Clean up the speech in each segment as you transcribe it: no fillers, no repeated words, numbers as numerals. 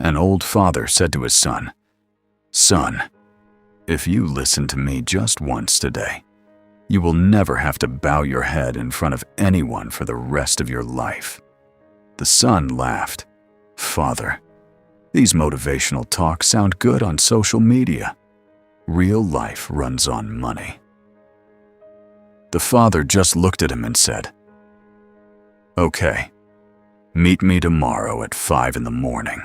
An old father said to his son, "Son, if you listen to me just once today, you will never have to bow your head in front of anyone for the rest of your life." The son laughed. "Father, these motivational talks sound good on social media. Real life runs on money." The father just looked at him and said, "Okay, meet me tomorrow at 5 in the morning."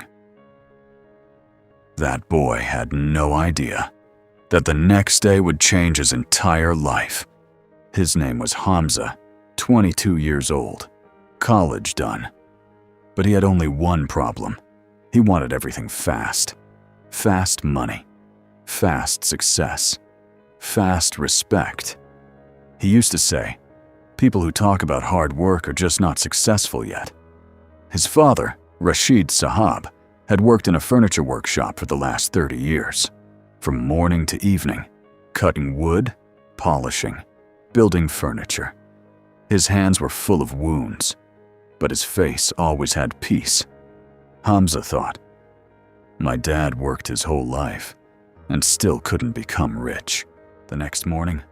That boy had no idea that the next day would change his entire life. His name was Hamza, 22 years old, college done. But he had only one problem. He wanted everything fast. Fast money, fast success, fast respect. He used to say, "People who talk about hard work are just not successful yet." His father, Rashid Sahab, had worked in a furniture workshop for the last 30 years. From morning to evening, cutting wood, polishing, building furniture. His hands were full of wounds, but his face always had peace. Hamza thought, "My dad worked his whole life and still couldn't become rich." The next morning,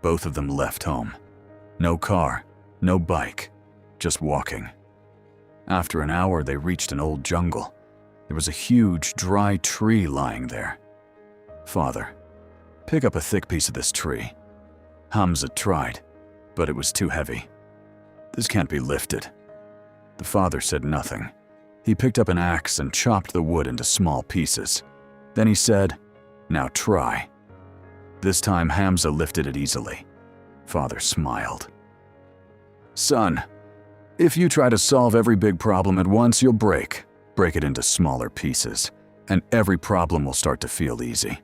both of them left home. No car, no bike, just walking. After an hour, they reached an old jungle. There was a huge, dry tree lying there. "Father, pick up a thick piece of this tree." Hamza tried, but it was too heavy. "This can't be lifted." The father said nothing. He picked up an axe and chopped the wood into small pieces. Then he said, "Now try." This time Hamza lifted it easily. Father smiled. "Son, if you try to solve every big problem at once, you'll break. Break it into smaller pieces, and every problem will start to feel easy."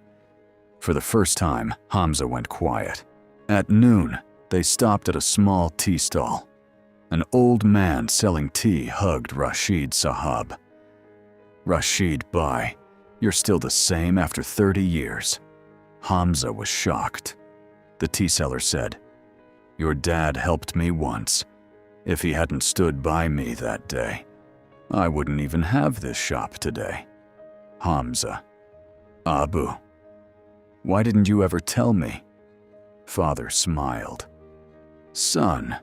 For the first time, Hamza went quiet. At noon, they stopped at a small tea stall. An old man selling tea hugged Rashid Sahab. "Rashid, bye. You're still the same after 30 years. Hamza was shocked. The tea seller said, "Your dad helped me once. If he hadn't stood by me that day, I wouldn't even have this shop today." Hamza, "Abu, why didn't you ever tell me?" Father smiled. "Son,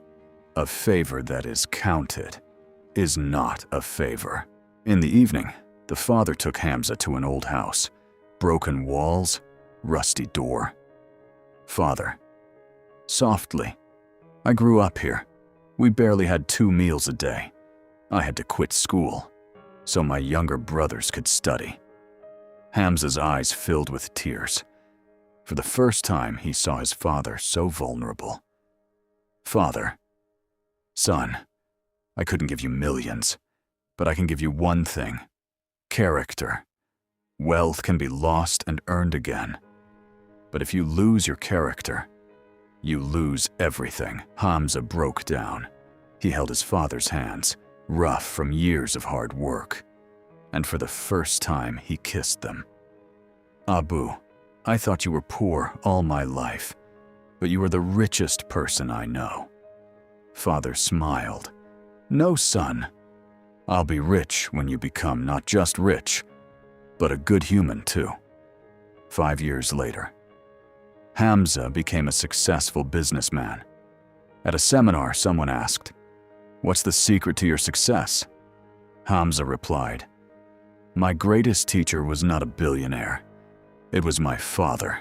a favor that is counted is not a favor." In the evening, the father took Hamza to an old house. Broken walls, rusty door. "Father, softly. I grew up here. We barely had 2 meals a day. I had to quit school so my younger brothers could study." Hamza's eyes filled with tears. For the first time, he saw his father so vulnerable. "Father, son, I couldn't give you millions, but I can give you one thing: character. Wealth can be lost and earned again. But if you lose your character, you lose everything." Hamza broke down. He held his father's hands, rough from years of hard work. And for the first time, he kissed them. "Abu, I thought you were poor all my life, but you are the richest person I know." Father smiled. "No, son. I'll be rich when you become not just rich, but a good human too." 5 years later, Hamza became a successful businessman. At a seminar, someone asked, "What's the secret to your success?" Hamza replied, "My greatest teacher was not a billionaire. It was my father,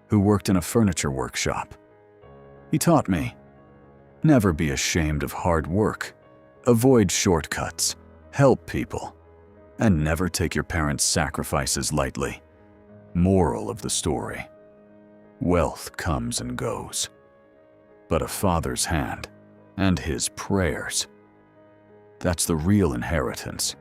who worked in a furniture workshop. He taught me, never be ashamed of hard work, avoid shortcuts, help people, and never take your parents' sacrifices lightly." Moral of the story: wealth comes and goes, but a father's hand and his prayers, that's the real inheritance.